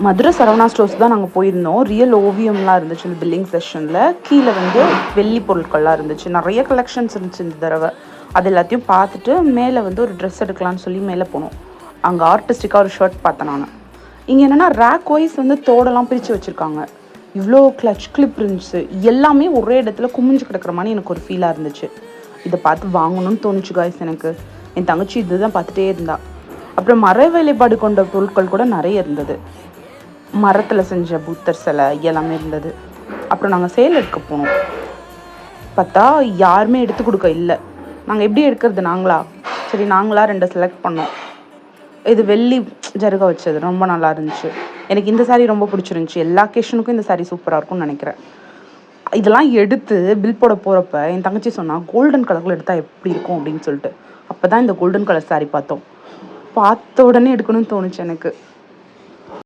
Madurai Saravana stores தான் நாங்கள் போயிருந்தோம். ரியல் ஓவியம்லாம் இருந்துச்சு இந்த பில்லிங் செஷனில். கீழே வந்து வெள்ளி பொருட்கள்லாம் இருந்துச்சு. நிறைய கலெக்ஷன்ஸ் இருந்துச்சு இந்த தடவை. அது எல்லாத்தையும் பார்த்துட்டு மேலே வந்து ஒரு ட்ரெஸ் எடுக்கலான்னு சொல்லி மேலே போனோம். அங்கே ஆர்டிஸ்டிக்காக ஒரு ஷர்ட் பார்த்தேன் நான். இங்கே என்னென்னா ரேக் வைஸ் வந்து தோடெல்லாம் பிரித்து வச்சுருக்காங்க. இவ்வளோ கிளச் கிளிப் இருந்துச்சு. எல்லாமே ஒரே இடத்துல குமிஞ்சு கிடக்கிற மாதிரி எனக்கு ஒரு ஃபீலாக இருந்துச்சு. இதை பார்த்து வாங்கணும்னு தோணுச்சு காய்ஸ் எனக்கு. என் தங்கச்சி இதுதான் பார்த்துட்டே இருந்தா. அப்புறம் மர வேலைப்பாடு கொண்ட பொருட்கள் கூட நிறைய இருந்தது. மரத்தில் செஞ்ச புத்தர் சிலை எல்லாமே இருந்தது. அப்புறம் நாங்கள் சேல் எடுக்க போனோம். பார்த்தா யாருமே எடுத்து கொடுக்க இல்லை. நாங்கள் எப்படி எடுக்கிறது நாங்களா? சரி நாங்களாக 2 செலக்ட் பண்ணோம். இது வெள்ளி ஜருகை வச்சது ரொம்ப நல்லா இருந்துச்சு. எனக்கு இந்த சாரீ ரொம்ப பிடிச்சிருந்துச்சி. எல்லா அக்கேஷனுக்கும் இந்த சாரீ சூப்பராக இருக்கும்னு நினைக்கிறேன். இதெல்லாம் எடுத்து பில் போட போகிறப்ப என் தங்கச்சி சொன்னால் கோல்டன் கலரில் எடுத்தால் எப்படி இருக்கும் அப்படின்னு சொல்லிட்டு. அப்போ தான் இந்த கோல்டன் கலர் சாரீ பார்த்தோம். பார்த்த உடனே எடுக்கணும்னு தோணுச்சு எனக்கு.